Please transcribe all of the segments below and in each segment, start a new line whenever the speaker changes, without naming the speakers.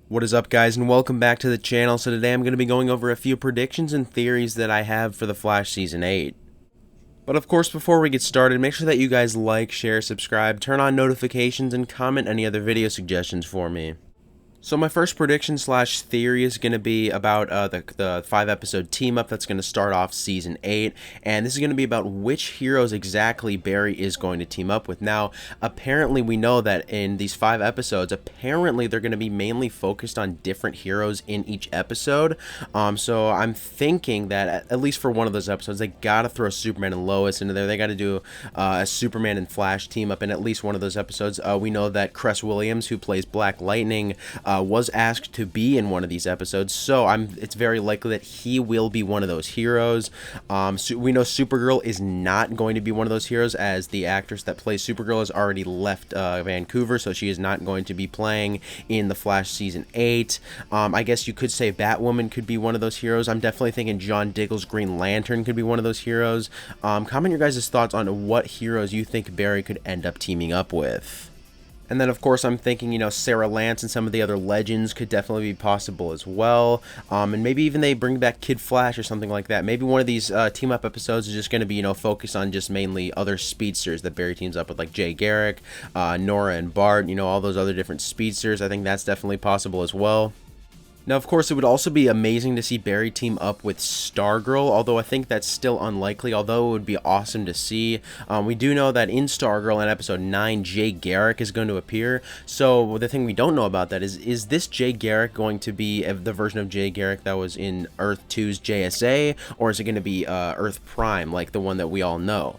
What is up, guys, and welcome back to the channel. So today I'm going to be going over a few predictions and theories that I have for The Flash Season 8. But of course, before we get started, make sure that you guys like, share, subscribe, turn on notifications, and comment any other video suggestions for me. So my first prediction slash theory is going to be about the 5-episode team-up that's going to start off Season 8, and this is going to be about which heroes exactly Barry is going to team up with. Now, apparently we know that in these 5 episodes, apparently they're going to be mainly focused on different heroes in each episode, so I'm thinking that at least for one of those episodes, they got to throw Superman and Lois into there. They got to do a Superman and Flash team-up in at least one of those episodes. We know that Cress Williams, who plays Black Lightning, was asked to be in one of these episodes, so it's very likely that he will be one of those heroes. We know Supergirl is not going to be one of those heroes, as the actress that plays Supergirl has already left Vancouver, so she is not going to be playing in The Flash Season 8. I guess you could say Batwoman could be one of those heroes. I'm definitely thinking John Diggle's Green Lantern could be one of those heroes. Comment your guys' thoughts on what heroes you think Barry could end up teaming up with. And then, of course, I'm thinking, Sarah Lance and some of the other legends could definitely be possible as well. And maybe even they bring back Kid Flash or something like that. Maybe one of these team-up episodes is just going to be, focused on just mainly other speedsters that Barry teams up with, like Jay Garrick, Nora and Bart, all those other different speedsters. I think that's definitely possible as well. Now, of course, it would also be amazing to see Barry team up with Stargirl, although I think that's still unlikely, although it would be awesome to see. We do know that in Stargirl in episode 9, Jay Garrick is going to appear, so the thing we don't know about that is this Jay Garrick going to be the version of Jay Garrick that was in Earth 2's JSA, or is it going to be Earth Prime, like the one that we all know?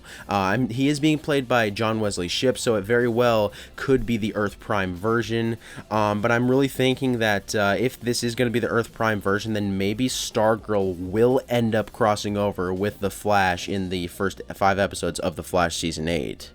He is being played by John Wesley Shipp, so it very well could be the Earth Prime version, but I'm really thinking that if this is going to be the Earth Prime version, then maybe Stargirl will end up crossing over with the Flash in the first 5 episodes of The Flash Season 8.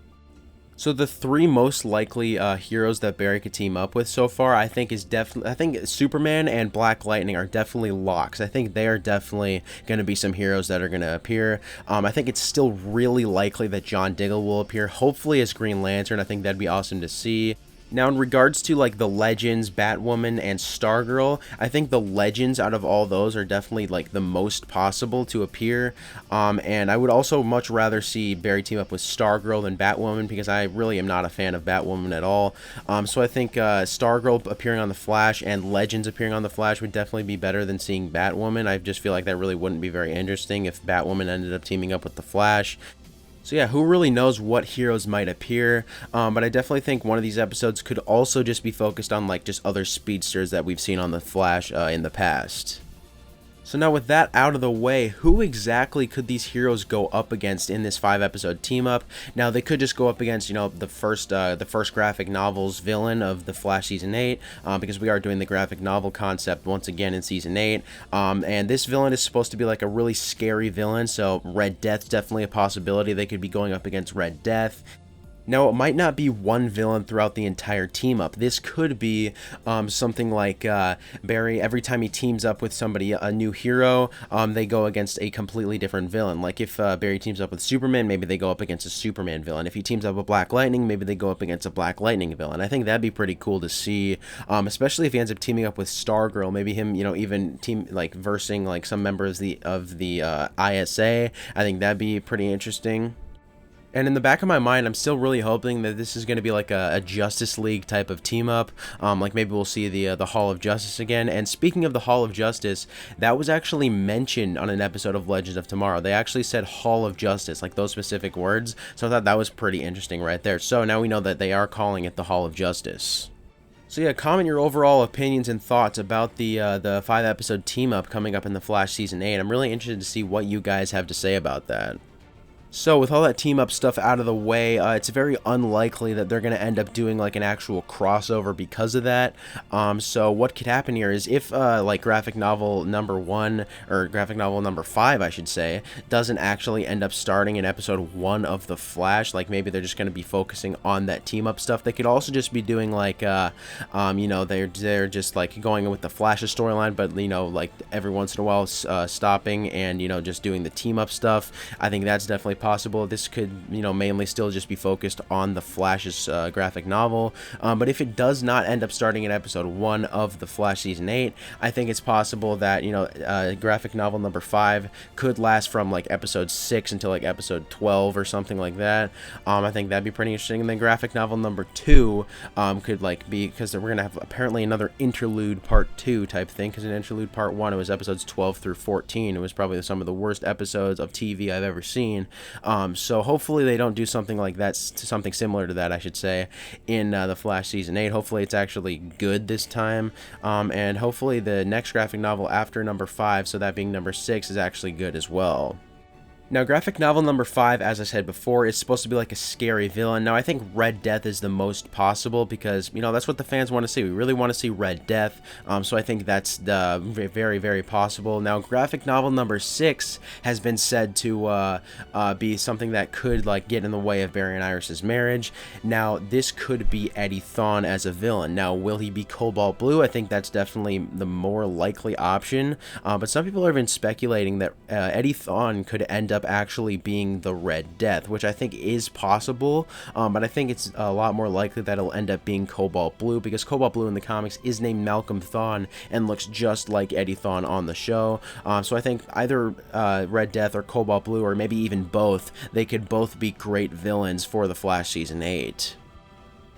So the 3 most likely heroes that Barry could team up with so far, I think Superman and Black Lightning are definitely locks. I think they are definitely going to be some heroes that are going to appear. I think it's still really likely that John Diggle will appear, hopefully as Green Lantern. I think that'd be awesome to see. Now, in regards to like the Legends, Batwoman, and Stargirl, I think the Legends out of all those are definitely like the most possible to appear. And I would also much rather see Barry team up with Stargirl than Batwoman, because I really am not a fan of Batwoman at all. So I think Stargirl appearing on The Flash and Legends appearing on The Flash would definitely be better than seeing Batwoman. I just feel like that really wouldn't be very interesting if Batwoman ended up teaming up with The Flash. So yeah, who really knows what heroes might appear, but I definitely think one of these episodes could also just be focused on like just other speedsters that we've seen on The Flash in the past. So now with that out of the way, who exactly could these heroes go up against in this 5-episode team-up? Now, they could just go up against, the first graphic novel's villain of The Flash Season 8, because we are doing the graphic novel concept once again in Season 8, and this villain is supposed to be like a really scary villain, so Red Death's definitely a possibility. They could be going up against Red Death. Now, it might not be one villain throughout the entire team-up. This could be something like Barry, every time he teams up with somebody, a new hero, they go against a completely different villain. Like if Barry teams up with Superman, maybe they go up against a Superman villain. If he teams up with Black Lightning, maybe they go up against a Black Lightning villain. I think that'd be pretty cool to see, especially if he ends up teaming up with Stargirl. Maybe him, even versing like some members of the ISA. I think that'd be pretty interesting. And in the back of my mind, I'm still really hoping that this is going to be like a Justice League type of team-up. Like maybe we'll see the Hall of Justice again. And speaking of the Hall of Justice, that was actually mentioned on an episode of Legends of Tomorrow. They actually said Hall of Justice, like those specific words. So I thought that was pretty interesting right there. So now we know that they are calling it the Hall of Justice. So yeah, comment your overall opinions and thoughts about the 5-episode team-up coming up in The Flash Season 8. I'm really interested to see what you guys have to say about that. So with all that team-up stuff out of the way, it's very unlikely that they're going to end up doing like an actual crossover because of that. So what could happen here is if like graphic novel number 1, or graphic novel number 5, I should say, doesn't actually end up starting in episode 1 of The Flash, like maybe they're just going to be focusing on that team-up stuff. They could also just be doing like, they're just like going with the Flash's storyline, but like every once in a while stopping and just doing the team-up stuff. I think that's definitely possible. This could, you know, mainly still just be focused on the Flash's graphic novel. But if it does not end up starting in episode 1 of the Flash season 8, I think it's possible that, you know, graphic novel number 5 could last from like episode 6 until like episode 12 or something like that. I think that'd be pretty interesting. And then graphic novel number 2 could like be, because we're gonna have apparently another interlude part 2 type thing, because in interlude part 1 it was episodes 12 through 14. It was probably some of the worst episodes of TV I've ever seen. So hopefully they don't do something like that, something similar to that, I should say, in the Flash season 8. Hopefully it's actually good this time, and hopefully the next graphic novel after number 5, so that being number 6, is actually good as well. Now, graphic novel number 5, as I said before, is supposed to be like a scary villain. Now, I think Red Death is the most possible because, you know, that's what the fans want to see. We really want to see Red Death, so I think that's very, very possible. Now, graphic novel number 6 has been said to be something that could, like, get in the way of Barry and Iris's marriage. Now, this could be Eddie Thawne as a villain. Now, will he be Cobalt Blue? I think that's definitely the more likely option, but some people are even speculating that Eddie Thawne could end up actually being the Red Death, which I think is possible, but I think it's a lot more likely that it'll end up being Cobalt Blue, because Cobalt Blue in the comics is named Malcolm Thawne and looks just like Eddie Thawne on the show. So I think either Red Death or Cobalt Blue, or maybe even both, they could both be great villains for the Flash season 8.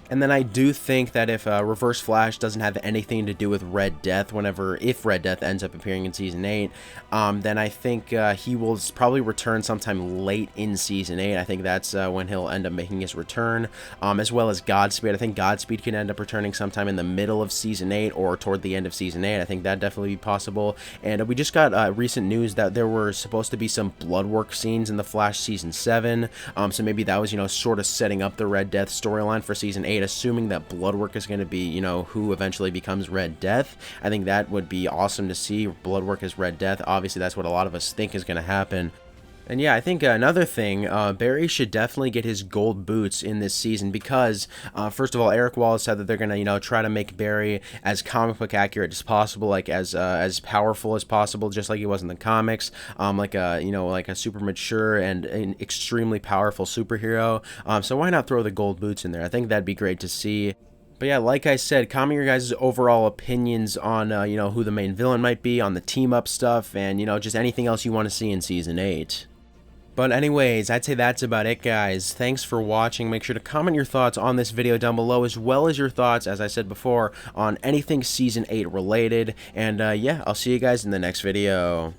And then I do think that if Reverse Flash doesn't have anything to do with Red Death, if Red Death ends up appearing in Season 8, then I think he will probably return sometime late in Season 8. I think that's when he'll end up making his return, as well as Godspeed. I think Godspeed can end up returning sometime in the middle of Season 8 or toward the end of Season 8. I think that'd definitely be possible. And we just got recent news that there were supposed to be some Bloodwork scenes in the Flash Season 7, so maybe that was, you know, sort of setting up the Red Death storyline for Season 8. Assuming that Bloodwork is going to be, you know, who eventually becomes Red Death. I think that would be awesome to see, Bloodwork as Red Death. Obviously, that's what a lot of us think is going to happen. And yeah, I think another thing, Barry should definitely get his gold boots in this season because, first of all, Eric Wallace said that they're going to, you know, try to make Barry as comic book accurate as possible, like as powerful as possible, just like he was in the comics, like a, you know, like a super mature and an extremely powerful superhero. So why not throw the gold boots in there? I think that'd be great to see. But yeah, like I said, comment your guys' overall opinions on, you know, who the main villain might be, on the team-up stuff, and, you know, just anything else you want to see in Season 8. But anyways, I'd say that's about it, guys. Thanks for watching. Make sure to comment your thoughts on this video down below, as well as your thoughts, as I said before, on anything Season 8 related. And yeah, I'll see you guys in the next video.